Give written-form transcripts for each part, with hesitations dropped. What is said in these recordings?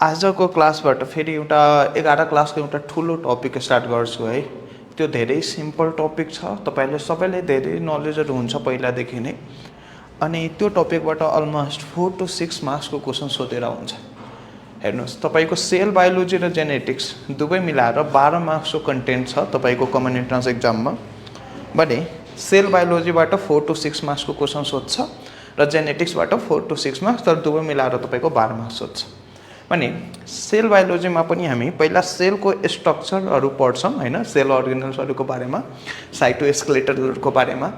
आजको क्लासबाट फेरि एउटा 11 क्लासको एउटा ठुलो टपिक स्टार्ट गर्छु है। त्यो धेरै सिम्पल टपिक छ, तपाईले सबैले धेरै नलेजहरू हुन्छ पहिलादेखि नै। अनि त्यो टपिकबाट अलमोस्ट 4 to 6 मार्क्सको क्वेसन सोधेर हुन्छ। हेर्नुहोस्, तपाईको सेल बायोलोजी र जेनेटिक्स दुवै मिलाएर 12 मार्क्सको कन्टेन्ट छ तपाईको कमन एन्ट्रान्स एक्जाममा। भने सेल बायोलोजीबाट 4 to 6 मार्क्सको क्वेसन सोध्छ र जेनेटिक्सबाट 4 to 6 मार्क्स, तर दुवै मिलाएर तपाईको 12 मार्क्स सोध्छ। भने सेल बायोलोजीमा पनि हामी पहिला सेलको स्ट्रक्चरहरू पढ्छौँ हैन, सेल अर्गेनल्सहरूको बारेमा, साइटोस्केलेटलहरूको बारेमा।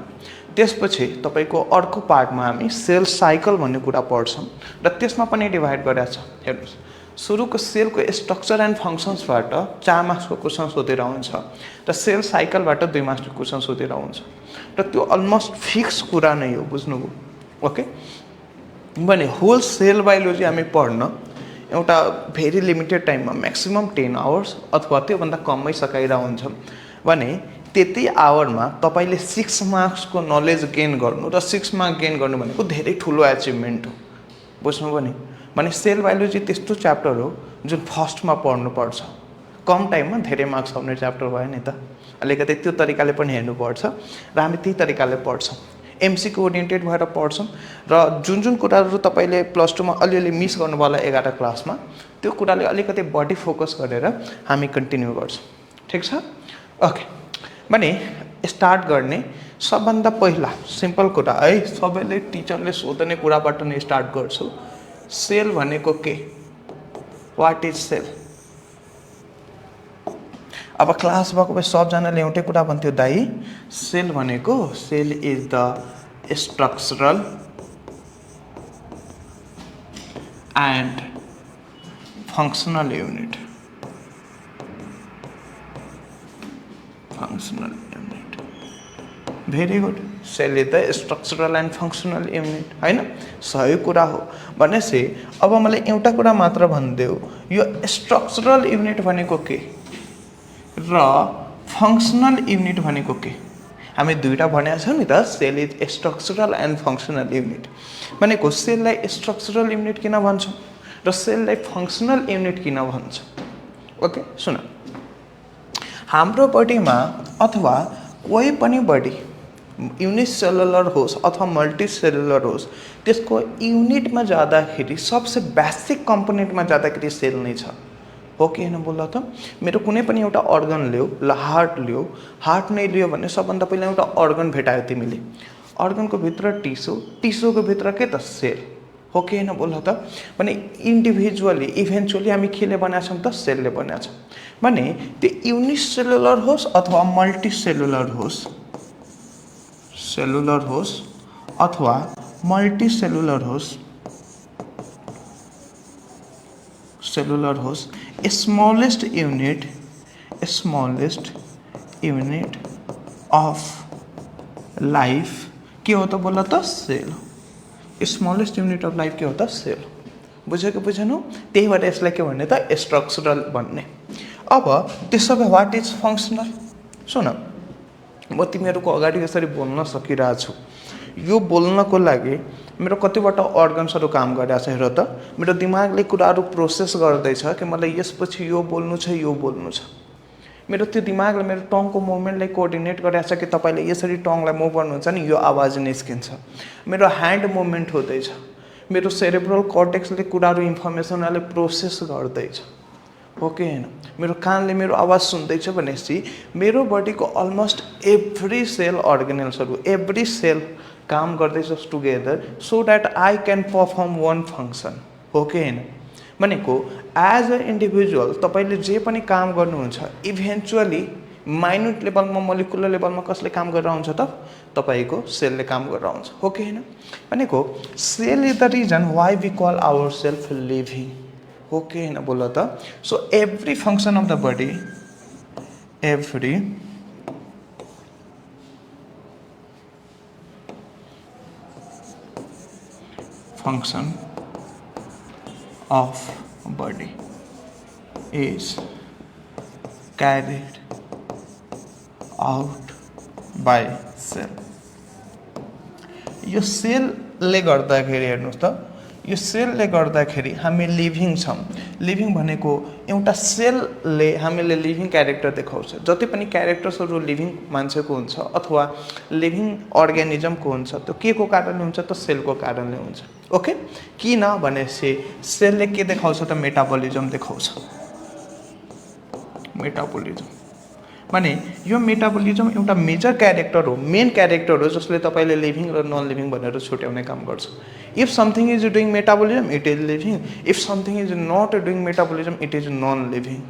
त्यसपछि तपाईको अर्को पार्टमा हामी सेल साइकल भन्ने कुरा पढ्छौँ र त्यसमा पनि डिभाइड गरेको छ। हेर्नुहोस्, सुरुको सेलको स्ट्रक्चर एन्ड फङ्सन्सबाट 4 मार्क्सको क्वेसन सोधेर हुन्छ र सेल साइकलबाट 2 मार्क्सको क्वेसन सोधेर हुन्छ र त्यो अलमोस्ट फिक्स कुरा नै हो, बुझ्नुभयो? ओके। भने होल सेल बायोलोजी हामी पढ्न एउटा भेरी लिमिटेड टाइममा म्याक्सिमम 10 आवर्स अथवा त्योभन्दा कमै सकाइरा हुन्छ। भने त्यति आवरमा तपाईले 6 मार्क्सको नलेज गेन गर्नु र 6 मार्क्स गेन गर्नु भनेको धेरै ठुलो अचिभमेन्ट हो, बुझ्नुभयो नि? भने सेल बायोलोजी त्यस्तो च्याप्टर हो जुन फर्स्टमा पढ्नुपर्छ। कम टाइममा धेरै मार्क्स आउने च्याप्टर भयो नि त। अलिकति त्यो तरिकाले पनि हेर्नुपर्छ र हामी त्यही तरिकाले पढ्छौँ। एमसीक्यू ओरिएन्टेड भएर पढ्छौँ र जुन कुराहरू तपाईले प्लस 2 मा अलिअलि मिस गर्नुभयो होला 11 क्लासमा, त्यो कुराले अलिकति बढी फोकस गरेर हामी कन्टिन्यू गर्छौँ। ठिक छ? ओके। भने स्टार्ट गर्ने सबभन्दा पहिला सिम्पल कुरा है, सबैले टिचरले सोध्ने कुराबाट नै स्टार्ट गर्छु। सेल भनेको के? What is cell? अब क्लास भएको भए सबजनाले एउटै कुरा भन्थ्यो, दाइ सेल भनेको, cell is the structural and functional unit. Functional unit, very good. Cell is the structural and functional unit, हैन? सही कुरा हो। भनेपछि अब मलाई एउटा कुरा मात्र भनिदेऊ, यो स्ट्रक्चरल युनिट भनेको के र फङ्सनल युनिट भनेको के? हामी दुईटा भनेका छौँ नि त, cell is structural and functional unit. भनेको सेललाई स्ट्रक्चरल युनिट किन भन्छौँ र सेललाई फङ्सनल युनिट किन भन्छौँ? ओके, सुन। हाम्रो बडीमा अथवा कोही पनि बडी युनिसेलुलर होस् अथवा मल्टिसेलुलर होस्, त्यसको युनिटमा जाँदाखेरि सबसे बेसिक कम्पोनेन्टमा जाँदाखेरि सेल नै छ। हो कि होइन बोल्दा त? मेरो कुनै पनि एउटा अर्गन लियो, ल हार्ट लियो, हार्ट नै लियो भने सबभन्दा पहिला एउटा अर्गन भेटायो तिमीले। अर्गनको भित्र टिस्यु, टिस्युको भित्र के त? सेल। हो कि होइन बोल्दा त? भने इन्डिभिजुअली इभेन्चुअली हामी केले बनाएको छौँ त? सेलले बनाएको छौँ। भने त्यो युनिसेलुलर होस् अथवा मल्टिसेलुलर होस्, सेलुलर होस् अथवा मल्टिसेलुलर होस्, सेलुलर होस्, स्मॉलेस्ट यूनिट ऑफ लाइफ के हो त बोला त? Cell. Smallest unit of life के हो त? सेल। बुझ्यो कि बुझेनौ? त्यही भएर यसलाई के भन्ने त? स्ट्रक्चरल भन्ने। अब त्यसो भए व्हाट इज फङ्सनल? सुन, म तिमीहरूको अगाडि यसरी बोल्न सकिरहेको छु। यो बोल्नको लागि मेरो कतिवटा अर्गन्सहरू काम गरिरहेको छ। हेर त, मेरो दिमागले कुराहरू प्रोसेस गर्दैछ कि मलाई यसपछि यो बोल्नु छ, यो बोल्नु छ। मेरो त्यो दिमागले मेरो टङको मुभमेन्टलाई कोअर्डिनेट गरिरहेको छ कि तपाईँले यसरी टङलाई मुभ गर्नुहुन्छ नि, यो आवाज निस्किन्छ। मेरो ह्यान्ड मुभमेन्ट हुँदैछ। मेरो सेरेब्रल कर्टेक्सले कुराहरू इन्फर्मेसनले प्रोसेस गर्दैछ। हो कि होइन? मेरो कानले मेरो आवाज सुन्दैछ भनेपछि मेरो बडीको अलमोस्ट एभ्री सेल अर्गेनल्सहरू, एभ्री सेल काम गर्दैछ together so that I can perform one function. हो कि होइन? भनेको एज अ इन्डिभिजुअल तपाईँले जे पनि काम गर्नुहुन्छ, इभेन्चुअली माइन्युट लेभलमा, मोलिकुलर लेभलमा कसले काम गरेर आउँछ त? तपाईँको सेलले काम गरेर आउँछ। हो कि होइन? भनेको cell is the reason why we call our self living. हो कि होइन बोल त? So every function of the body, every function of body is carried out by cell। यो सेलले गर्दाखेरि हेर्नुहोस् त, यो सेलले गर्दाखेरि हामी लिभिङ छौँ। लिभिङ भनेको एउटा सेलले हामीले लिभिङ क्यारेक्टर देखाउँछ। जति पनि क्यारेक्टर्सहरू लिभिङ मान्छेको हुन्छ अथवा लिभिङ अर्ग्यानिजमको हुन्छ त्यो के को कारणले हुन्छ त सेलको कारणले हुन्छ। ओके, किन भनेपछि सेलले के देखाउँछ त मेटाबोलिजम देखाउँछ। मेटाबोलिजम माने यो मेटाबोलिजम एउटा मेजर क्यारेक्टर हो, मेन क्यारेक्टर हो जसले तपाईले लिभिङ र नन लिभिङ भनेर छुट्याउने काम गर्छ। If something is doing metabolism it is living, if something is not doing metabolism it is non living.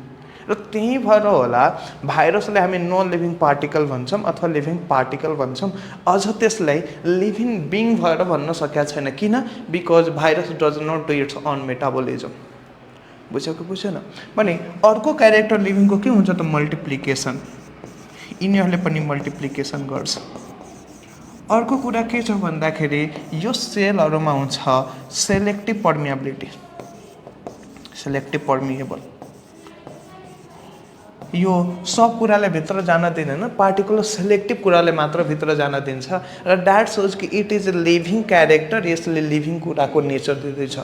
र त्यही भएर होला भाइरसलाई हामी नन लिभिङ पार्टिकल भन्छौँ अथवा लिभिङ पार्टिकल भन्छौँ। अझ त्यसलाई लिभिङ बिङ भएर भन्न सकेका छैन। किन? Because virus does not do its own metabolism. बुझ्यो कि बुझेन? भने अर्को क्यारेक्टर लिभिङको के हुन्छ त मल्टिप्लिकेसन। यिनीहरूले पनि मल्टिप्लिकेसन गर्छ। अर्को कुरा के छ भन्दाखेरि यो सेलहरूमा हुन्छ सेलेक्टिभ पर्मिएबिलिटी। सेलेक्टिभ पर्मिएबल यो सब कुराले भित्र जान दिँदैन, पार्टिकुलर सेलेक्टिभ कुराले मात्र भित्र जान दिन्छ। र द्याट सोज कि it is a living character, यसले लिभिङ कुराको नेचर दिँदैछ।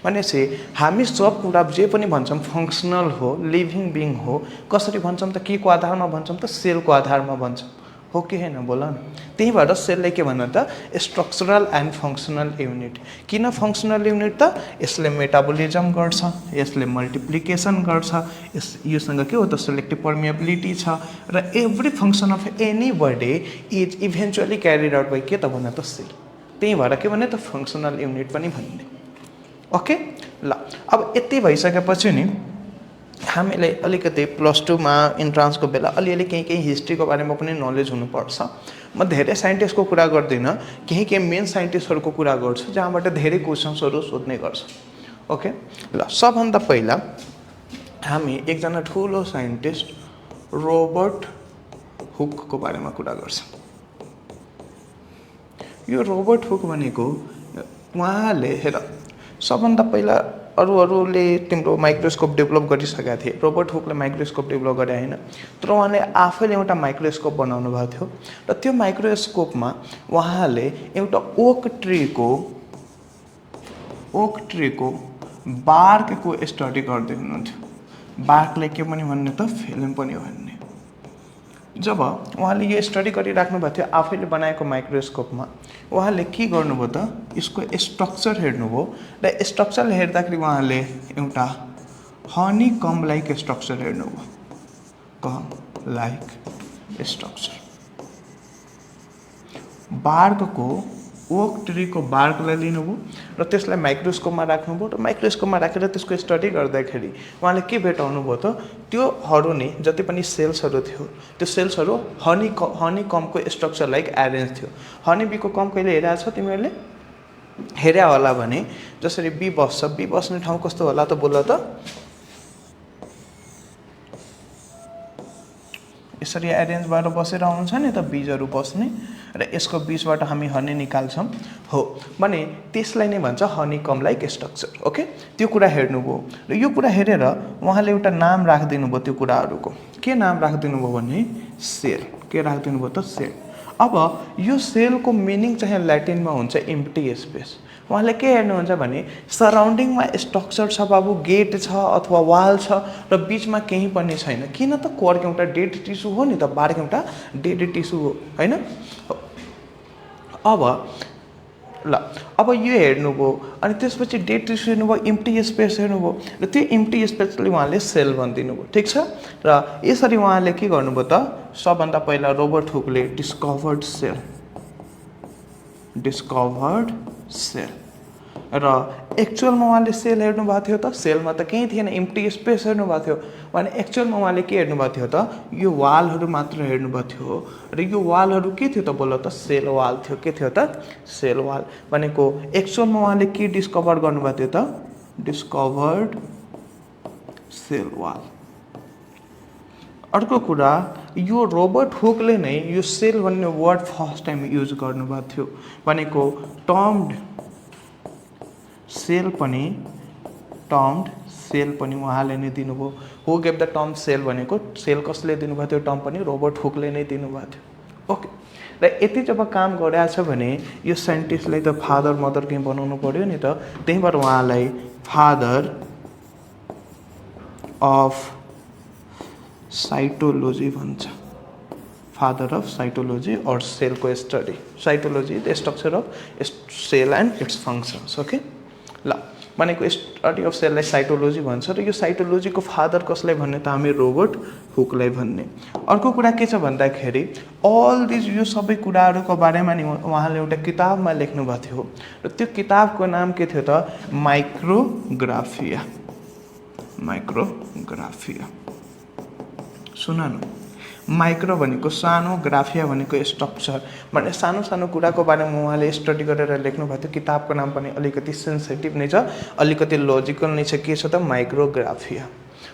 भनेपछि हामी सब कुरा जे पनि भन्छौँ फङ्सनल हो, लिभिङ बिङ हो। कसरी भन्छौँ त? के को आधारमा भन्छौँ त? सेलको आधारमा भन्छौँ। हो कि होइन? बोल न। त्यही भएर सेलले के भन्छ त स्ट्रक्चरल एन्ड फङ्सनल युनिट। किन फङ्सनल युनिट त? यसले मेटाबोलिजम गर्छ, यसले मल्टिप्लिकेसन गर्छ, योसँग के हो त सेलेक्टिभ पर्मिएबिलिटी छ। र every function of any body is eventually carried out by के त भन त सेल। त्यही भएर के भने त फङ्सनल युनिट पनि भनिने। ओके ल, अब यति भइसकेपछि नि हामीले अलिकति +2 मा इन्ट्रान्सको बेला अलिअलि केही हिस्ट्रीको बारेमा पनि नलेज हुनुपर्छ। म धेरै साइन्टिस्टको कुरा गर्दिनँ, केही मेन साइन्टिस्टहरूको कुरा गर्छु जहाँबाट धेरै क्वेसन्सहरू सोध्ने गर्छ। ओके ल, सबभन्दा पहिला हामी एकजना ठुलो साइन्टिस्ट रोबर्ट हुकको बारेमा कुरा गर्छौँ। यो रोबर्ट हुक भनेको उहाँले हेर सबभन्दा पहिला अरूले तिम्रो माइक्रोस्कोप डेभलप गरिसकेका थिए। रोबर्ट हुकले माइक्रोस्कोप डेभलप गरे होइन, तर उहाँले आफैले एउटा माइक्रोस्कोप बनाउनु भएको थियो। र त्यो माइक्रोस्कोपमा उहाँले एउटा ओक ट्रीको बार्कको स्टडी गर्दै हुनुहुन्थ्यो। बार्कले के पनि भन्ने त फिल्म पनि भन्ने। जब उहाँले यो स्टडी गरिराख्नु भएको थियो आफैले बनाएको माइक्रोस्कोपमा, उहाँले के गर्नुभयो त यसको स्ट्रक्चर हेर्नुभयो। र स्ट्रक्चर हेर्दाखेरि उहाँले एउटा हनी कम लाइक स्ट्रक्चर हेर्नुभयो। कम लाइक स्ट्रक्चर बार्कको, ओक ट्रीको बार्कलाई लिनुभयो र त्यसलाई माइक्रोस्कोपमा राख्नुभयो। र माइक्रोस्कोपमा राखेर त्यसको स्टडी गर्दाखेरि उहाँले के भेटाउनु भयो त त्योहरू नै जति पनि सेल्सहरू थियो त्यो सेल्सहरू हनी कमको स्ट्रक्चर लाइक एरेन्ज थियो। हनी बीको कम कहिले हेरेको छ तिमीहरूले? हेर्या होला भने जसरी बी बस्छ, बी बस्ने ठाउँ कस्तो होला त बोल त? यसरी एरेन्ज भएर बसेर आउँछ नि त बीजहरू बस्ने, र यसको बीचबाट हामी हनी निकाल्छौँ। हो भने त्यसलाई नै भन्छ हनी कम लाइक स्ट्रक्चर। ओके, त्यो कुरा हेर्नुभयो र यो कुरा हेरेर उहाँले एउटा नाम राखिदिनु भयो त्यो कुराहरूको। के नाम राखिदिनु भयो भने सेल। के राखिदिनु भयो त? सेल। अब यो सेलको मिनिङ चाहिँ ल्याटिनमा हुन्छ एम्प्टी स्पेस। उहाँले के हेर्नुहुन्छ भने सराउन्डिङमा स्ट्रक्चर छ बाबु, गेट छ अथवा वाल छ र बिचमा केही पनि छैन। किन त? कोर्क एउटा डेड टिस्यु हो नि त, बार्क एउटा डेड टिस्यु हो होइन। अब यो हेर्नुभयो अनि त्यसपछि डेड टिस्यु हेर्नुभयो, इम्प्टी स्पेस हेर्नुभयो र त्यो इम्प्टी स्पेसले उहाँले सेल भनिदिनु भयो। ठिक छ। र यसरी उहाँले के गर्नुभयो त सबभन्दा पहिला रोबर्ट हुकले डिस्कभर्ड सेल र एक्चुअलमा उहाँले सेल हेर्नुभएको थियो त सेलमा त केही थिएन, इम्प्टी स्पेस हेर्नुभएको थियो। भने एक्चुअलमा उहाँले के हेर्नुभएको थियो त यो वालहरू मात्र हेर्नुभएको थियो। र यो वालहरू के थियो त बोल त? सेल वाल थियो। के थियो त? Cell wall. भनेको एक्चुअलमा उहाँले के डिस्कभर गर्नुभएको थियो त? Discovered cell wall. अर्को कुरा यो रोबर्ट हुकले नै यो सेल भन्ने वर्ड फर्स्ट टाइम युज गर्नुभएको थियो। भनेको टर्म्ड सेल पनि उहाँले नै दिनुभयो। हु गेभ द टर्म सेल भनेको सेल कसले दिनुभएको थियो? टर्म पनि रोबर्ट हुकले नै दिनुभएको थियो। ओके र यति जब काम गरेको छ भने यो साइन्टिस्टलाई त फादर मदर कहीँ बनाउनु पर्यो नि त, त्यही भएर उहाँलाई फादर अफ साइटोलोजी भन्छ। फादर अफ साइटोलोजी और सेलको study. Cytology the structure of cell and its functions. Okay, ल भनेको स्टडी अफ सेललाई साइटोलोजी भन्छ र यो साइटोलोजीको फादर कसलाई भन्ने त हामी रोबर्ट हुकलाई भन्ने। अर्को कुरा के छ भन्दाखेरि अल दिस यो सबै कुराहरूको बारेमा नि उहाँले एउटा किताबमा लेख्नुभएको थियो र त्यो किताबको नाम के थियो त माइक्रोग्राफिया। माइक्रोग्राफिया सुन न, माइक्रो भनेको सानो, ग्राफिया भनेको स्ट्रक्चर, भने सानो सानो कुराको बारेमा उहाँले स्टडी गरेर लेख्नुभएको थियो। किताबको नाम पनि अलिकति सेन्सिटिभ नै छ, अलिकति लजिकल नै छ। के छ त माइक्रोग्राफिया।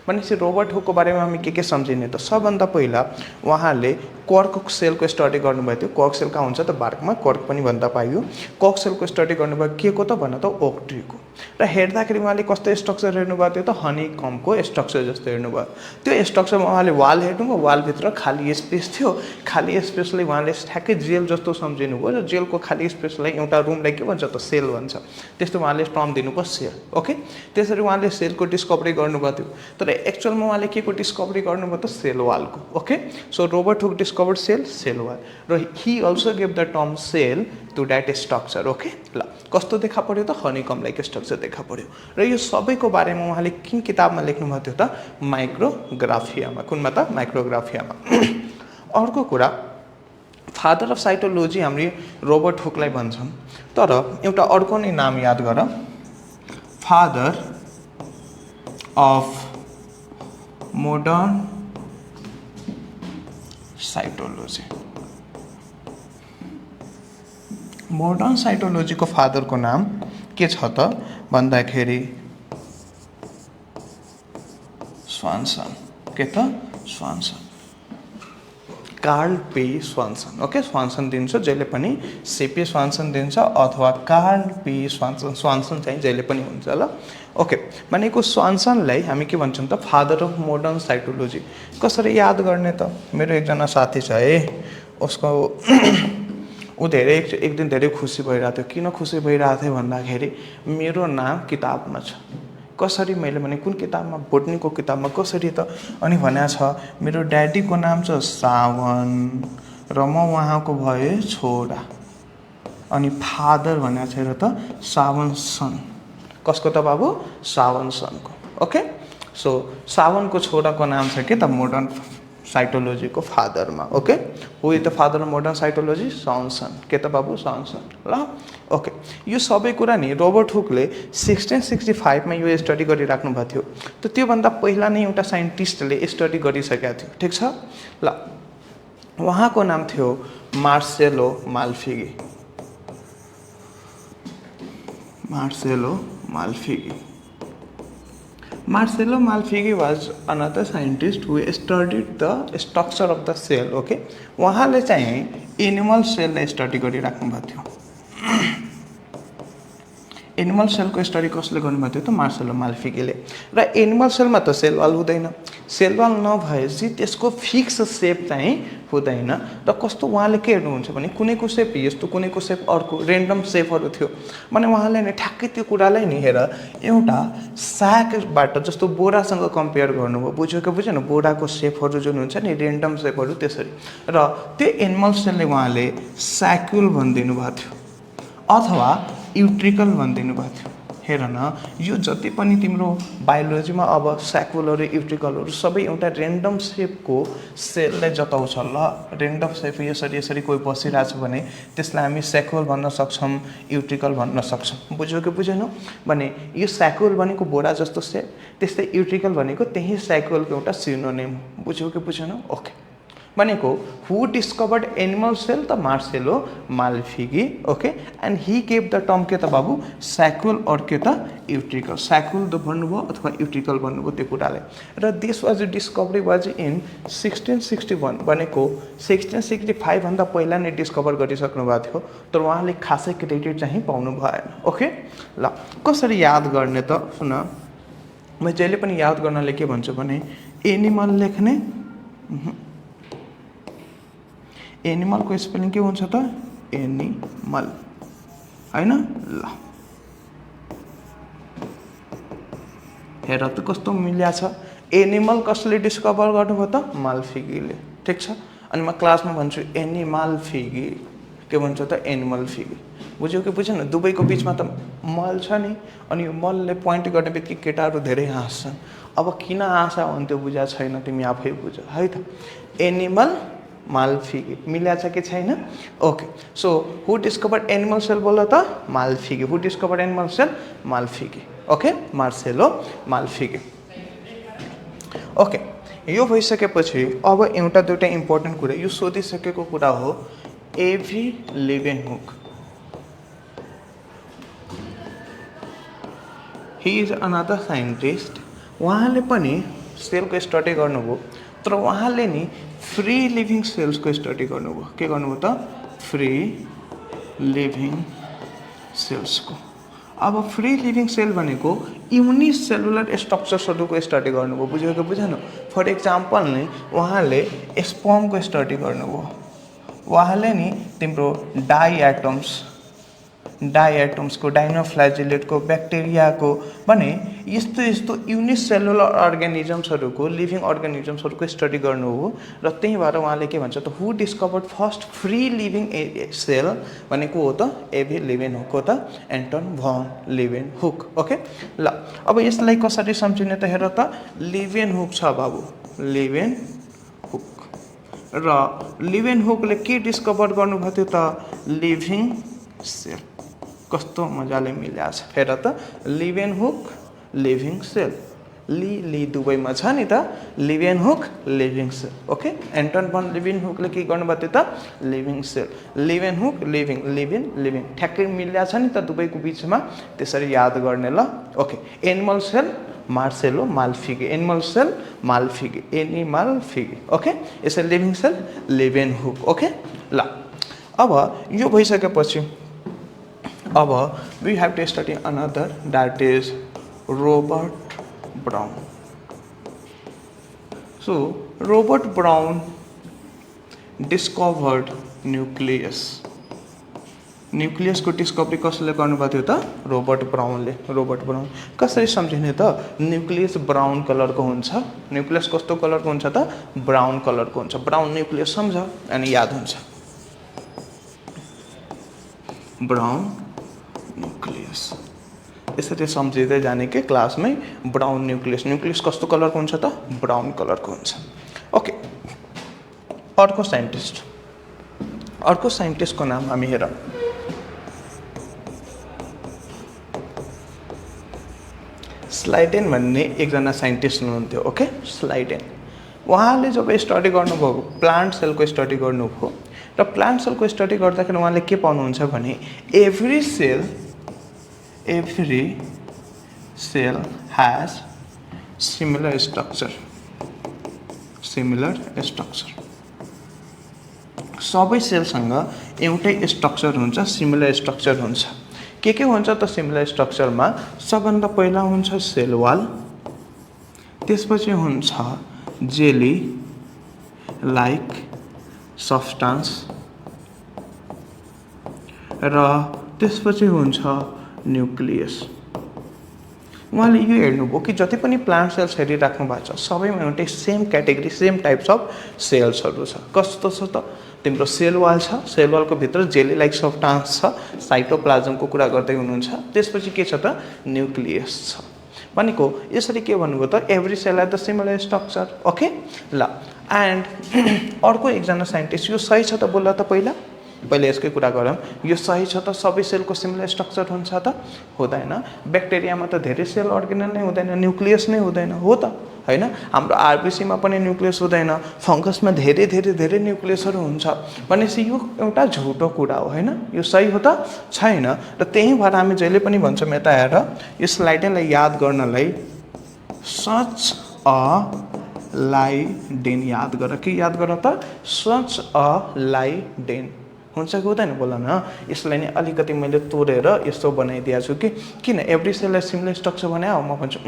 भनेपछि रोबर्ट हुकको बारेमा हामी के सम्झिने त सबभन्दा पहिला उहाँले कर्क सेलको स्टडी गर्नुभएको थियो। कर्क सेल कहाँ हुन्छ त बार्कमा, कर्क पनि भन्दा पाइयो। कर्क सेलको स्टडी गर्नुभयो के को त भन त ओक ट्रीको। र हेर्दाखेरि उहाँले कस्तो स्ट्रक्चर हेर्नुभएको थियो त हनीकम्बको स्ट्रक्चर जस्तो हेर्नुभयो। त्यो स्ट्रक्चरमा उहाँले वाल हेर्नुभयो, वालभित्र खाली स्पेस थियो। खाली स्पेसलाई उहाँले ठ्याक्कै जेल जस्तो सम्झिनुभयो र जेलको खाली स्पेसलाई एउटा रुमलाई के भन्छ त सेल भन्छ। त्यस्तो उहाँले टर्म दिनुभयो सेल। ओके, त्यसरी उहाँले सेलको डिस्कभरी गर्नुभएको थियो। तर एक्चुअलमा उहाँले के को डिस्कभरी गर्नुभयो त सेल वालको। Okay, so Robert Hooke discovered cell wall र he also give the term cell to that structure. Okay, ल कस्तो देखा पर्यो त हनीकम्ब लाइक स्ट्रक्चर देखा पर्यो। र यो सबैको बारेमा उहाँले किन किताबमा लेख्नुभएको थियो त माइक्रोग्राफियामा। कुनमा त माइक्रोग्राफियामा। अर्को कुरा फादर अफ साइटोलोजी हामी रोबर्ट हुकलाई भन्छौँ, तर एउटा अर्को नै नाम याद गर, father of modern cytology. Modern साइटोलोजीको फादरको नाम के छ त भन्दाखेरि स्वानसन। के त Swanson, Carl P Swanson. Okay, Swanson दिन्छ जहिले पनि, सीपी स्वानसन दिन्छ अथवा कार्ल पी स्वानसन। स्वानसन चाहिँ जहिले पनि हुन्छ ल। ओके, भनेको स्वानसनलाई हामी के भन्छौँ त फादर अफ मोडर्न साइटोलोजी। कसरी याद गर्ने त, मेरो एकजना साथी छ है, उसको ऊ एक दिन धेरै खुसी भइरहेको थियो। किन खुसी भइरहेको थियो भन्दाखेरि मेरो नाम किताबमा छ। कसरी, मैले भने कुन किताबमा, बोटनीको किताबमा। कसरी त अनि भनेको छ मेरो ड्याडीको नाम छ सावन र म उहाँको भए छोरा, अनि फादर भनेको छ र त सावन सन। कसको त बाबु? सावन सनको। ओके, सो सावनको छोराको नाम छ के त मोडर्न साइटोलोजीको फादरमा। Okay, who is the father of modern cytology? Swanson. के त बाबु? स्वानसन। ल ओके, यो सबै कुरा नि रोबर्ट हुकले 1665 मा यो स्टडी गरिराख्नु भएको थियो। त त्योभन्दा पहिला नै एउटा साइन्टिस्टले स्टडी गरिसकेका थियो। ठिक छ ल, उहाँको नाम थियो Marcello Malpighi. Marcello Malpighi. Marcello Malpighi was another scientist who studied the structure of the cell. Okay, उहाँले चाहिँ एनिमल सेललाई स्टडी गरिराख्नु भएको थियो। एनिमल सेलको स्टडी कसले गर्नुभएको थियो त मार्सेलो माल्फिगीले। र एनिमल सेलमा त सेल वाल हुँदैन, सेल वाल नभएपछि त्यसको फिक्स सेप चाहिँ हुँदैन। र कस्तो उहाँले के हेर्नुहुन्छ भने कुनैको सेप यस्तो, कुनैको सेप अर्को, रेन्डम सेपहरू थियो। भने उहाँले नि ठ्याक्कै त्यो कुरालाई नि हेर एउटा सागबाट जस्तो बोरासँग कम्पेयर गर्नुभयो। बुझ्यो कि बुझेन? बोराको सेपहरू जुन हुन्छ नि रेन्डम सेपहरू त्यसरी। र त्यो एनिमल सेलले उहाँले स्याक्युल भनिदिनु भएको थियो अथवा युट्रिकल भनिदिनु भएको थियो। हेर न, यो जति पनि तिम्रो बायोलोजीमा अब स्याक्युलहरू युट्रिकलहरू सबै एउटा रेन्डम सेपको सेललाई जताउँछ ल। रेन्डम सेप यसरी यसरी कोही बसिरहेछ भने त्यसलाई हामी स्याक्युल भन्न सक्छौँ, युट्रिकल भन्न सक्छौँ। बुझ्यो कि बुझेनौ? भने यो स्याक्युल भनेको बोरा जस्तो सेप, त्यस्तै युट्रिकल भनेको त्यही स्याक्युलको एउटा सिनोनिम। बुझ्यो कि बुझेनौ? ओके, भनेको हु डिस्कभर्ड एनिमल सेल त Marcello Malpighi. Okay, and he gave the term के त बाबु स्याक्युल और के त युट्रिकल। स्याक्युल त भन्नुभयो अथवा युट्रिकल भन्नुभयो त्यो कुराले। र this was discovery was in 1661। भनेको 1665 भन्दा पहिला नै डिस्कभर गरिसक्नु भएको थियो, तर उहाँले खासै क्रेडिट चाहिँ पाउनु भएन। ओके, ल कसरी याद गर्ने त सुन, म जहिले पनि याद गर्नले के भन्छु भने एनिमल लेख्ने, एनिमलको स्पेलिङ के हुन्छ त एनिमल हैन। ल हेर त कस्तो मिल्या छ। एनिमल कसले डिस्कभर गर्नुभयो त माल्फिगीले, ठिक छ। अनि म क्लासमा भन्छु एनिमल फिगी, के भन्छ त एनिमल फिगी। बुझ्यो कि बुझेन? दुवैको बिचमा त मल छ नि, अनि यो मलले पोइन्ट गर्ने बित्तिकै केटाहरू धेरै हाँस्छन्। अब किन हाँसा भने त्यो बुझा छैन, तिमी आफै बुझ है त। एनिमल माल्फिगी मिल्या छ कि छैन? Okay, so who discovered animal cell बोल त Malpighi. Who discovered animal cell? Malpighi. Okay, Marcello Malpighi. Okay, यो भइसकेपछि अब एउटा दुईटा इम्पोर्टेन्ट कुरा, यो सोधिसकेको कुरा हो। एभी लेभेनहुक, ही इज अनदर साइन्टिस्ट। उहाँले पनि सेलको स्टडी गर्नुभयो, तर उहाँले नि फ्री लिभिङ सेल्सको स्टडी गर्नुभयो। के गर्नुभयो त? फ्री लिभिङ सेल्सको। अब फ्री लिभिङ सेल भनेको युनिसेलुलर स्ट्रक्चर्सहरूको स्टडी गर्नुभयो। बुझ्यो कि बुझेन? फर इक्जाम्पल नि उहाँले स्पर्मको स्टडी गर्नुभयो। उहाँले नि तिम्रो डाइएटम्सको, डाइनोफ्ल्याजिलेटको, ब्याक्टेरियाको भने यस्तो यस्तो युनिसेलुलर अर्गानिजम्सहरूको, लिभिङ अर्गानिजम्सहरूको स्टडी गर्नुभयो। र त्यही भएर उहाँले के भन्छ त, who discovered first free living cell भनेको हो त एभी लेभेनहुक हो त, एन्टन भन लेभेनहुक। ओके, ल अब यसलाई कसरी सम्झिने त हेर त। लेभेनहुक छ बाबु, लेभेनहुक, र लेभेनहुकले के डिस्कभर गर्नुभयो थियो त? Living cell. कस्तो मजाले मिल्या छ हेर त। लेभेनहुक लिभिङ सेल, ली दुवैमा छ नि त, Leeuwenhoek living cell. Okay, Anton van लेभेनहुकले के गर्नुभयो थियो त? Living cell. Leeuwenhoek living, living ठ्याक्कै मिल्या छ नि त दुवैको बिचमा, त्यसरी याद गर्ने ल। Okay, animal cell Marcello Malpighi, animal cell Malpighi, animal फिगी। ओके, यसरी लिभिङ सेल लेभेनहुक। ओके, ल अब यो भइसकेपछि अब we have to study another, that is Robert Brown. So Robert Brown discovered nucleus. न्यूक्लियसको डिस्कभरी कसले गर्नुभएको थियो त? Robert Brownlee. रोबर्ट ब्राउन कसरी सम्झिने त? न्यूक्लियस ब्राउन कलरको हुन्छ। न्यूक्लियस कस्तो कलरको हुन्छ त? ब्राउन कलरको हुन्छ। ब्राउन न्यूक्लियस सम्झ अनि याद हुन्छ। ब्राउन न्यूक्लियस यसरी सम्झिँदै जाने के क्लासमै। ब्राउन न्यूक्लियस, न्यूक्लियस कस्तो कलरको हुन्छ त? ब्राउन कलरको हुन्छ। ओके, अर्को साइन्टिस्टको नाम हामी हेर। स्लाइडेन भन्ने एकजना साइन्टिस्ट हुनुहुन्थ्यो। Okay, Schleiden. उहाँले जब स्टडी गर्नुभयो, प्लान्ट सेलको स्टडी गर्नुभयो, र प्लान्ट सेलको स्टडी गर्दाखेरि उहाँले के पाउनुहुन्छ भने every cell has similar structure. सबै सेलसँग एउटै स्ट्रक्चर हुन्छ, सिमिलर स्ट्रक्चर हुन्छ। के हुन्छ त सिमिलर स्ट्रक्चरमा? सबभन्दा पहिला हुन्छ सेल वाल, त्यसपछि हुन्छ जेली लाइक सब्स्टान्स, र त्यसपछि हुन्छ न्यूक्लियस। उहाँले यो हेर्नुभयो कि जति पनि प्लान्ट सेल्स हेरिराख्नु भएको छ सबैमा एउटै same category, same types of सेल्सहरू छ। कस्तो छ त? तिम्रो सेल वाल छ, सेल वालको भित्र जेली लाइक सब्स्टान्स छ, साइटोप्लाज्मको कुरा गर्दै हुनुहुन्छ। त्यसपछि के छ त? न्यूक्लियस छ। भनेको यसरी के भन्नुभयो त? Every cell has the similar structure. Okay, ल एन्ड अर्को एकजना साइन्टिस्ट, यो सही छ त बोल्दा त पहिला यसकै कुरा गरौँ। यो सही छ त? सबै सेलको सिमिलर स्ट्रक्चर हुन्छ त? हुँदैन। ब्याक्टेरियामा त धेरै सेल अर्गेनल नै हुँदैन, न्यूक्लियस नै हुँदैन, हो त हैन? हाम्रो आरबिसीमा पनि न्यूक्लियस हुँदैन, फङ्गसमा धेरै धेरै धेरै न्यूक्लियसहरू हुन्छ। भनेपछि यो एउटा झुटो कुरा हो हैन? यो सही हो त? छैन। र त्यही भएर हामी जहिले पनि भन्छौँ, यता हेर, यो स्लाइडलाई याद गर्नलाई सच अ लाइडेन याद गर। के याद गर त? Schleiden. हुन्छ कि हुँदैन बोल न? यसलाई नै अलिकति मैले तोडेर यस्तो बनाइदिएको छु कि किन एभ्री सेललाई सिमिलर स्ट्रक्चर बनायो? म भन्छु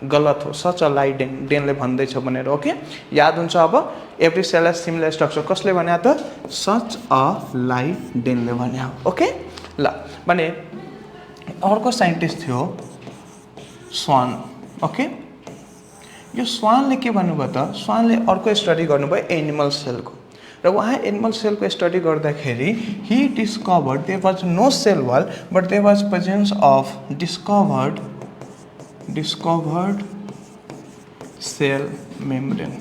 गलत हो, सच अ लाई डेनले भन्दैछ भनेर। ओके, याद हुन्छ अब every cell has similar structure कसले भन्या त? सच अ लाई डेनले भन्या। ओके ल, भने अर्को साइन्टिस्ट थियो स्वान। ओके, यो स्वानले के भन्नुभयो त? स्वानले अर्को स्टडी गर्नुभयो एनिमल सेलको, र उहाँ एनिमल सेलको स्टडी गर्दाखेरि he discovered there was no cell wall but there was presence of discovered cell membrane.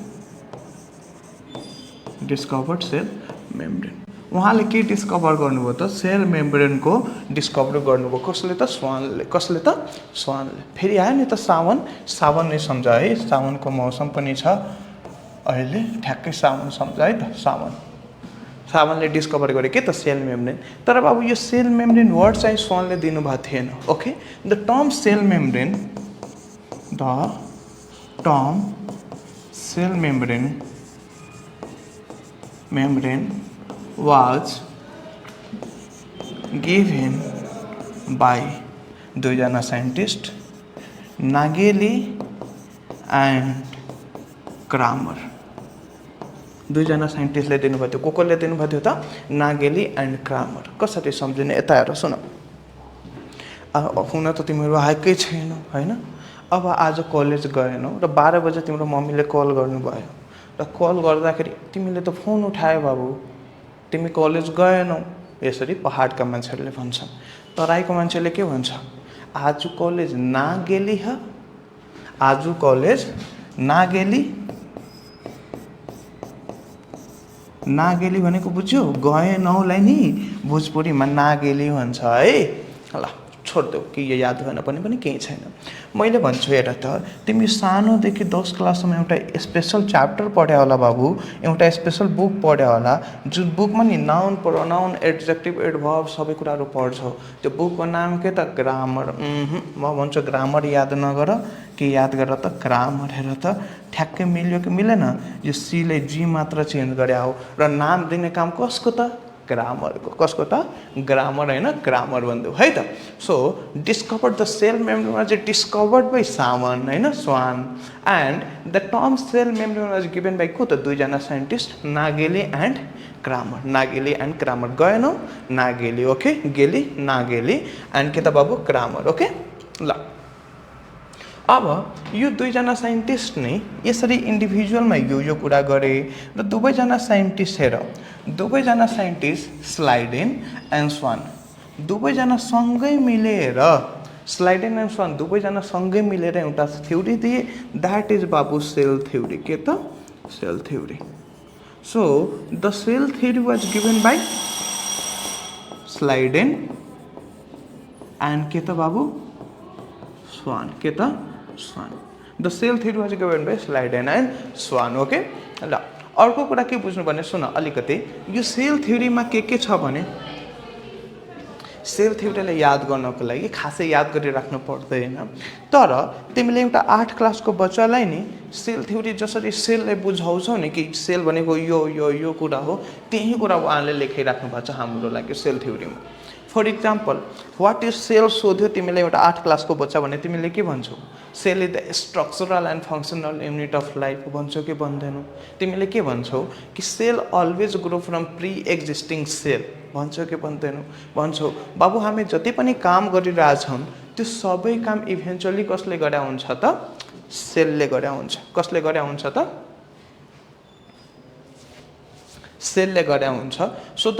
Discovered cell membrane, उहाँले के डिस्कभर गर्नुभयो त? सेल मेम्ब्रेनको डिस्कभर गर्नुभयो। कसले त? स्वानले। कसले त? स्वानले। फेरि आयो नि त सावन नै सम्झ है, सावनको मौसम पनि छ अहिले, ठ्याक्कै सावन सम्झ है त। सावनले डिस्कभर गरे के त? Cell membrane. तर बाबु यो सेल मेम्ब्रेन वर्ड चाहिँ स्वानले दिनुभएको थिएन। Okay, the term cell membrane was given by दुईजना साइन्टिस्ट नागेली एन्ड क्रामर। दुईजना साइन्टिस्टले दिनुभएको थियो। कसले दिनुभएको थियो त? Nageli and Cramer. कसरी सम्झिने? यता हेर सुन, हुन त तिमीहरू आएकै छैनौ होइन। अब आज कलेज गएनौ र 12 बजे तिम्रो मम्मीले कल गर्नुभयो, र कल गर्दाखेरि तिमीले त फोन उठायो बाबु, तिमी कलेज गएनौ। यसरी पहाडका मान्छेहरूले भन्छन्। तराईको मान्छेले के भन्छ? आज कलेज नागेली ह, आज कलेज नागेली। नागेली भनेको बुझ्यौ? गएनौलाई नि भोजपुरीमा नागेली भन्छ है। ल छोडिदेऊ, कि यो याद भएन पनि केही छैन। मैले भन्छु हेर त, तिमी सानोदेखि 10 क्लाससम्म एउटा स्पेसल च्याप्टर पढ्या होला बाबु, एउटा स्पेसल बुक पढ्या होला, जुन बुकमा नि नाउन, प्रोनाउन, एड्जेक्टिभ, एडभर्ब सबै कुराहरू पढ्छौ। त्यो बुकको नाम के त? ग्रामर। म भन्छु ग्रामर याद नगर, के याद गर त? ग्रामर। हेर त ठ्याक्कै मिल्यो कि मिलेन? यो सीले जी मात्र चेन्ज गरे हो, र नाम दिने काम कसको त? ग्रामरको। कसको त? ग्रामर होइन, ग्रामर भनिदेऊ है त। So discovered the cell membrane was discovered by Schwann होइन, Schwann, and the term cell membrane was given by को त? दुईजना scientist Nageli and Cramer. Nageli and Cramer. गएनौ? नागेली। ओके, गेली नागेली एन्ड के त बाबु? क्रामर। ओके ल, अब यो दुईजना साइन्टिस्ट नै यसरी इन्डिभिजुअलमा यो कुरा गरे, र दुवैजना साइन्टिस्ट हेर, दुवैजना साइन्टिस्ट स्लाइडेन एन्ड स्वान, दुवैजना सँगै मिलेर, स्लाइडेन एन्ड स्वान दुवैजना सँगै मिलेर एउटा थ्योरी दिए, द्याट इज बाबु सेल थ्योरी। के त? Cell theory. So the cell theory was given by Schleiden and के त बाबु? स्वान। के त? Schwann. The cell theory was given by Schleiden and Schwann. Okay ल, अर्को कुरा के बुझ्नु भने सुन अलिकति, यो सेल थ्योरीमा के छ भने, सेल थ्योरीलाई याद गर्नको लागि खासै याद गरिराख्नु पर्दैन, तर तिमीले एउटा 8 क्लासको बच्चालाई नि सेल थ्योरी जसरी सेललाई बुझाउँछौ नि, कि सेल भनेको यो कुरा हो, त्यही कुरा उहाँले लेखाइराख्नु भएको छ हाम्रो लागि सेल थ्योरीमा। For example, what is cell सोध्यो तिमीले एउटा 8 क्लासको बच्चा भने तिमीले के भन्छौ? Cell is the structural and functional unit of life भन्छौ कि भन्दैनौ? तिमीले के भन्छौ? कि cell always grow from pre existing cell भन्छौ कि भन्दैनौ? भन्छौ। बाबु हामी जति पनि काम गरिरहेछौँ त्यो सबै काम इभेन्चुअली कसले गरे हुन्छ त? सेलले गरे हुन्छ। कसले गरे हुन्छ त? सेलले गरे हुन्छ। So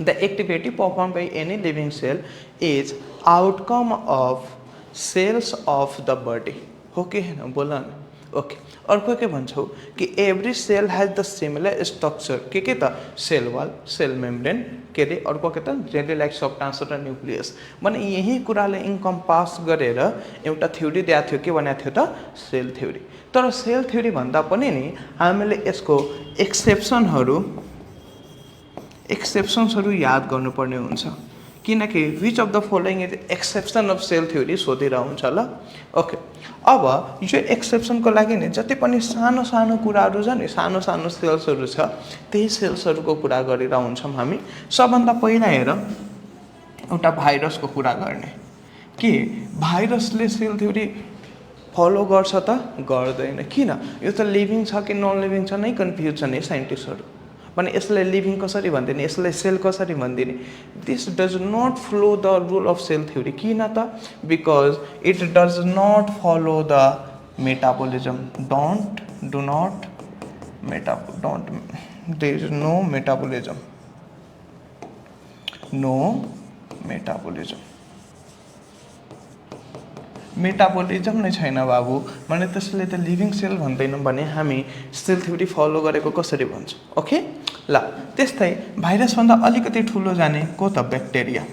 the activity performed by any living cell is outcome of cells of the body. हो कि हैन? बोल न। ओके, अर्को के भन्छौ? कि every cell has the similar structure. के त? सेल वाल, सेल मेम्ब्रेन, के रे अर्को के त? जेली लाइक सबस्टान्स र न्युक्लियस। भने यही कुराले इन्कम्पास गरेर एउटा थ्योरी दिएको थियो। के भनेको थियो त? Cell theory. तर सेल थ्योरी भन्दा पनि नि हामीले यसको एक्सेप्सन्सहरू याद गर्नुपर्ने हुन्छ, किनकि which of the following is exception of cell theory सोधिरहेको हुन्छ ल। ओके, अब यो एक्सेप्सनको लागि नि जति पनि सानो सानो कुराहरू छ नि, सानो सानो सेल्सहरू छ, त्यही सेल्सहरूको कुरा गरिरहेको हुन्छौँ हामी। सबभन्दा पहिला हेर, एउटा भाइरसको कुरा गर्ने। के भाइरसले सेल थ्योरी फलो गर्छ त गर्दैन? किन? यो त लिभिङ छ कि नन लिभिङ छ नै कन्फ्युज छ नि साइन्टिस्टहरू। भने यसलाई लिभिङ कसरी भन्दिने, यसलाई सेल कसरी भन्दिने? This does not follow the rule of cell theory. किन त? Because it does not follow the metabolism. There is no metabolism. Metabolism नै छैन बाबु भने त्यसले त लिभिङ सेल भन्दैनौँ भने हामी सेल थ्योरी फलो गरेको कसरी भन्छौँ? ओके ल, त्यस्तै भाइरसभन्दा अलिकति ठुलो जाने को त ब्याक्टेरिया।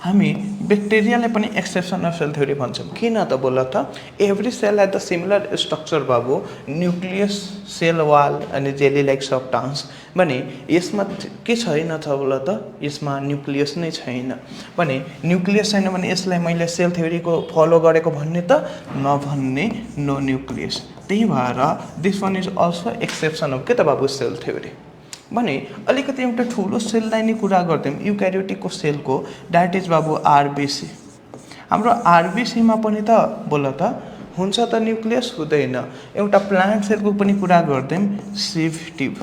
हामी ब्याक्टेरियालाई पनि एक्सेप्सन अफ सेल थ्योरी भन्छौँ। किन त बोल त? Every cell has the similar structure बाबु, न्युक्लियस, सेल वाल अनि जेली लाइक सबस्टान्स। भने यसमा के छैन छ बोल त? यसमा न्युक्लियस नै छैन। भने न्युक्लियस छैन भने यसलाई मैले सेल थ्योरीको फलो गरेको भन्ने त नभन्ने, नो न्युक्लियस। त्यही भएर this one is also exception of के त बाबु सेल थ्योरी। भने अलिकति एउटा ठुलो सेललाई नै कुरा गर्थ्यौँ, युक्यारियोटिकको सेलको, द्याट इज बाबु आरबिसी। हाम्रो आरबिसीमा पनि त बोल त हुन्छ त न्युक्लियस? हुँदैन। एउटा प्लान्ट सेलको पनि कुरा गर्थ्यौँ, सिभ ट्युब।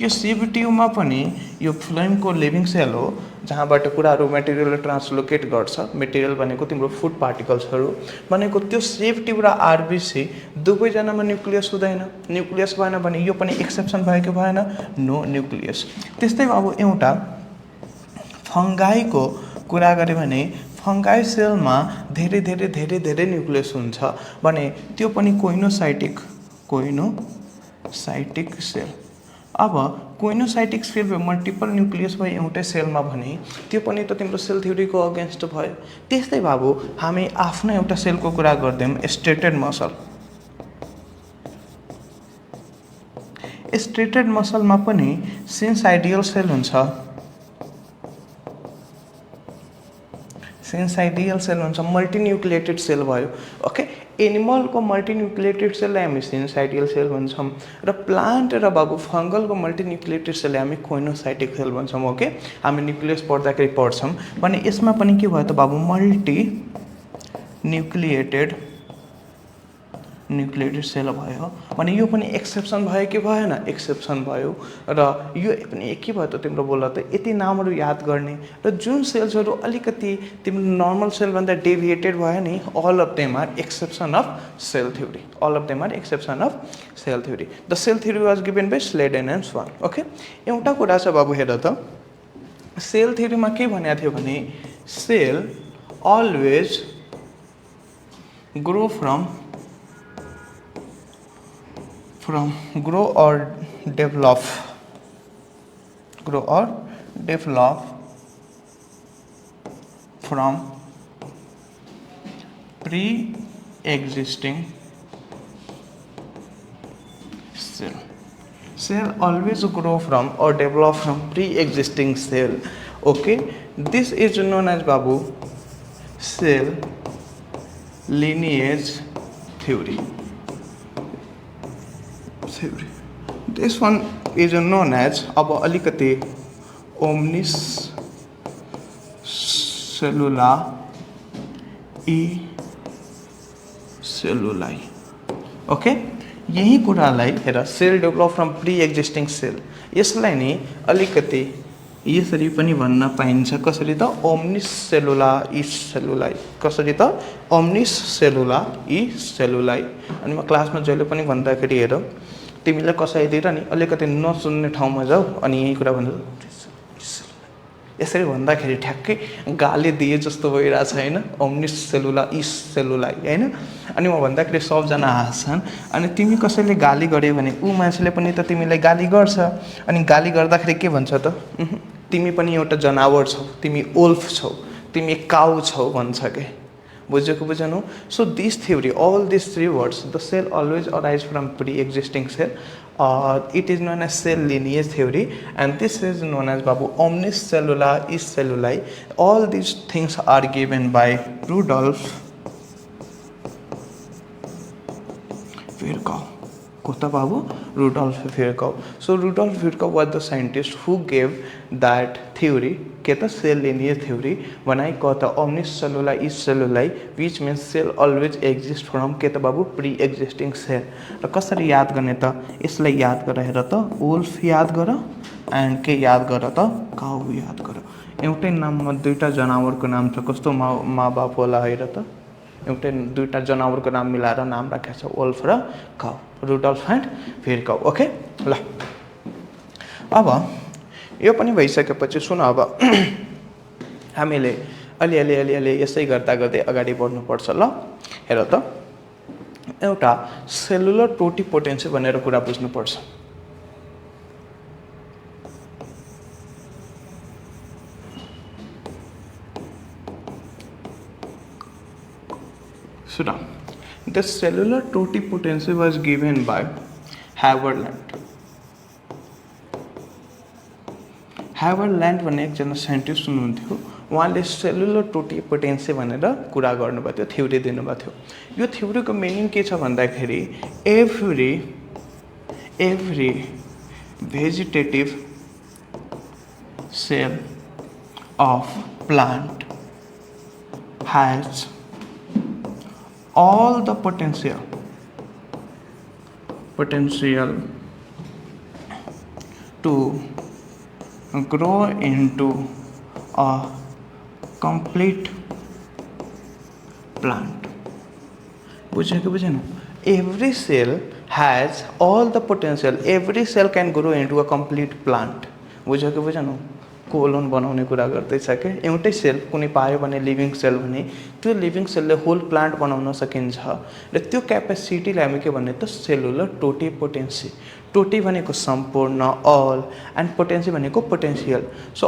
यो सिभ ट्युबमा पनि यो फ्लोइमको लिभिङ सेल हो जहाँबाट कुराहरू मेटेरियल ट्रान्सलोकेट गर्छ। मेटेरियल भनेको तिम्रो फुड पार्टिकल्सहरू भनेको त्यो सिभ ट्युब र आरबिसी दुवैजनामा न्युक्लियस हुँदैन। न्युक्लियस भएन भने यो पनि एक्सेप्सन भयो कि भएन? No nucleus. त्यस्तै अब एउटा फङ्गाईको कुरा गऱ्यो भने फङ्गाई सेलमा धेरै धेरै धेरै धेरै न्युक्लियस हुन्छ भने त्यो पनि कोइनोसाइटिक सेल। अब कोइनोसाइटिक सेल मल्टिपल न्युक्लियस भयो एउटै सेलमा भने त्यो पनि त तिम्रो सेल थ्योरीको अगेन्स्ट भयो। त्यस्तै बाबु हामी आफ्नो एउटा सेलको कुरा गर्दैनौँ, स्ट्रेटेड मसल। स्ट्रेटेड मसलमा पनि सिन्साइडियल सेल हुन्छ। मल्टिन्युक्लिएटेड सेल भयो। ओके, एनिमलको मल्टिन्युक्लिएटेड सेललाई हामी सिन्साइडियल सेल भन्छौँ र प्लान्ट र बाबु फङ्गलको मल्टिन्युक्लिएटेड सेललाई हामी कोइनोसाइटिक सेल भन्छौँ। ओके, हामी न्युक्लियस पढ्दाखेरि पढ्छौँ। भने यसमा पनि के भयो त बाबु मल्टिन्युक्लिएटेड सेल भयो भने यो पनि एक्सेप्सन भयो कि भएन? एक्सेप्सन भयो। र यो पनि के भयो त तिम्रो बोल त यति नामहरू याद गर्ने र जुन सेल्सहरू अलिकति तिम्रो नर्मल सेलभन्दा डेभिएटेड भयो नि, all of them are exception of cell theory. The cell theory was given by Schleiden and Schwann. Okay, एउटा कुरा छ बाबु हेर त, सेल थ्योरीमा के भनेको थियो भने cell always grow or develop from pre-existing cell. Cell always grow from or develop from pre-existing cell. Okay, this is known as babu cell lineage theory. This one is known as अब अलिकति ओम्निस सेलुला ई सेलुलाई। Okay, यही कुरालाई हेर, cell develop from pre existing cell, यसलाई नि अलिकति यसरी पनि भन्न पाइन्छ। कसरी त? ओम्निस सेलुला ई सेलुलाई। कसरी त? ओम्निस सेलुला ई सेलुलाई। अनि म क्लासमा जहिले पनि भन्दाखेरि हेर, तिमीलाई कसैतिर नि अलिकति नसुन्ने ठाउँमा जाऊ अनि यही कुरा भन्छ, यसरी भन्दाखेरि ठ्याक्कै गाली दिए जस्तो भइरहेछ होइन? ओम्निस सेलुला इस सेलुलाई होइन? अनि म भन्दाखेरि सबजना हाँस्छन्। अनि तिमी कसैले गाली गर्यो भने ऊ मान्छेले पनि त तिमीलाई गाली गर्छ। अनि गाली गर्दाखेरि के भन्छ त? तिमी पनि एउटा जनावर छौ, तिमी ओल्फ छौ, तिमी काउ छौ भन्छ के। बुझेको? So this theory, all these three words, the cell always arise from pre-existing cell. It is known as cell lineage theory, and this is known as babu omnis cellula is celluli. All these things are given by Rudolf Virchow. Kota babu? Rudolf Virchow. So Rudolf Virchow was the scientist who gave that theory के त cell lineage theory बनाई क त omnis cellula is celluli which means cell always exists from के त बाबु pre existing cell र कसरी याद गर्ने त यसलाई याद गरेर त wolf याद गर एन्ड के याद गर त काउ याद गर एउटै नाममा दुईटा जनावरको नाम छ कस्तो माँ-बाप होला है र त एउटै दुईटा जनावरको नाम मिलाएर नाम राखेको छ wolf र काउ रुडल्फ एन्ड भिर्काउ ओके ल अब यो पनि भइसकेपछि सुन अब हामीले अलि यसै गर्दा गर्दै अगाडि बढ्नुपर्छ ल हेर त एउटा सेलुलर टोटिपोटेन्सी भनेर कुरा बुझ्नुपर्छ So now, the cellular totipotency was given by Haberland. Haberland भन्ने एकजना साइन्टिस्ट हुनुहुन्थ्यो उहाँले सेलुलर टोटिपोटेन्सी भनेर कुरा गर्नुभएको थियो थ्योरी दिनुभएको थियो यो थ्योरीको मिनिङ के छ भन्दाखेरि every vegetative cell of plant has all the potential to grow into a complete plant. बुझेको बुझेन every cell has all the potential, every cell can grow into a complete plant. बुझेको बुझेन कोलोन बनाउने कुरा गर्दैछ के एउटै सेल कुनै पायो भने लिभिङ सेल भने त्यो लिभिङ सेलले होल प्लान्ट बनाउन सकिन्छ र त्यो क्यापेसिटीलाई हामी के भन्ने त सेलुलर टोटिपोटेन्सी टोटी भनेको सम्पूर्ण अल एन्ड पोटेन्सी भनेको potential so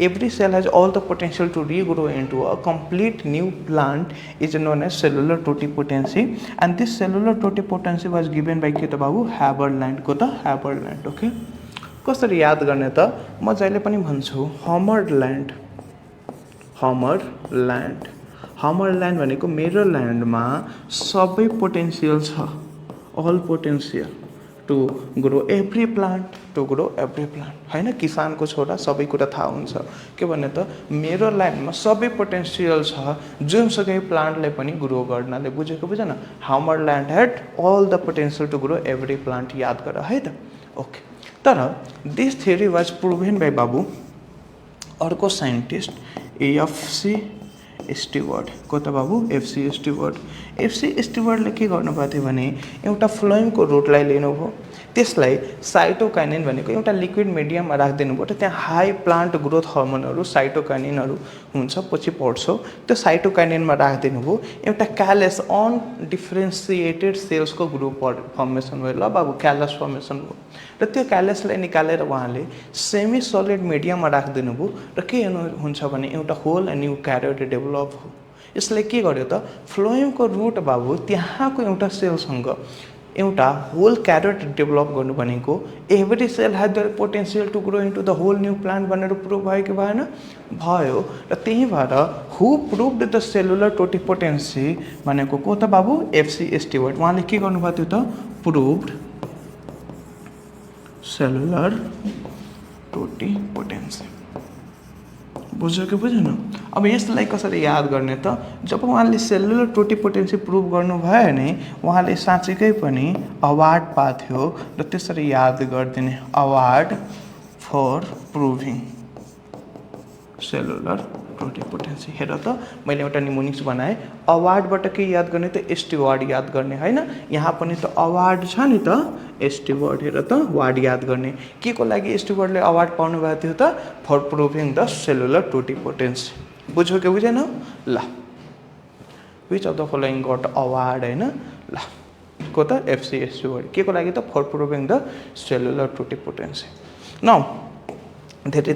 every cell has all the potential to regrow into a complete new plant is known as cellular totipotency and this cellular totipotency was given by के त बाबु ह्याबरल्यान्डको त ह्याबरल्यान्ड okay कसरी याद गर्ने त म जहिले पनि भन्छु हमरल्यान्ड भनेको मेरो ल्यान्डमा सबै पोटेन्शियल छ all potential to grow every plant हैन किसानको छोरा सबै कुरा थाहा हुन्छ के भन्ने त मेरो ल्यान्डमा सबै पोटेन्शियल छ जुनसुकै प्लान्टले पनि ग्रो गर्नले बुझेको बुझेन Haberlandt had all the potential to grow every plant याद गर है त ओके तर this theory was proven by बाबु अर्को साइन्टिस्ट एफसी स्टुवर्ट को त बाबु एफसी स्टुवर्टले के गर्नुभएको थियो भने एउटा फ्लोएमको रुटलाई लिनुभयो त्यसलाई साइटोकाइनिन भनेको एउटा लिक्विड मिडियममा राखिदिनु भयो र त्यहाँ हाई प्लान्ट ग्रोथ हर्मोनहरू साइटोकाइनिनहरू हुन्छ पछि पढ्छौँ त्यो साइटोकाइनिनमा राखिदिनु भयो एउटा क्यालस अनडिफ्रेन्सिएटेड सेल्सको ग्रुप फर्मेसन भयो ल बाबु क्यालस फर्मेसन भयो र त्यो क्यालसलाई निकालेर उहाँले सेमी सलिड मिडियममा राखिदिनु भयो र के हुन्छ भने एउटा होल न्यू क्यारियोट डेभलप हो यसले के गर्यो त फ्लोएमको रुट बाबु त्यहाँको एउटा सेलसँग एउटा होल क्यारियोट डेभलप गर्नु भनेको every cell has the potential to grow into the whole new plant भनेर प्रुभ भयो कि भएन भयो र त्यही भएर हु प्रुभड द सेलुलर टोटिपोटेन्सी भनेको को त बाबु एफसी स्टुवर्ट उहाँले के गर्नुभएको थियो त प्रुभड सेलुलर टोटिपोटेन्सी बुझ्यो कि बुझेन अब यसलाई कसरी याद गर्ने त जब उहाँले सेलुलर टोटिपोटेन्सी प्रुभ गर्नुभयो भने उहाँले साँच्चीकै पनि अवार्ड पाथ्यो र त्यसरी याद गरिदिने अवार्ड फर प्रुभिङ सेलुलर टोटिपोटेन्सी हेर त मैले एउटा निमोनिक्स बनाएँ अवार्डबाट के याद गर्ने त स्टुवर्ट याद गर्ने हैन यहाँ पनि त अवार्ड छ नि त स्टुवर्ट हेर त वार्ड याद गर्ने के को लागि स्टुवर्टले अवार्ड पाउनु भएको थियो त for proving the cellular totipotency बुझ्यो कि बुझेन ल which of the following got award हैन ल को त एफसी स्टुवर्ट के को लागि त for proving the cellular totipotency now धेरै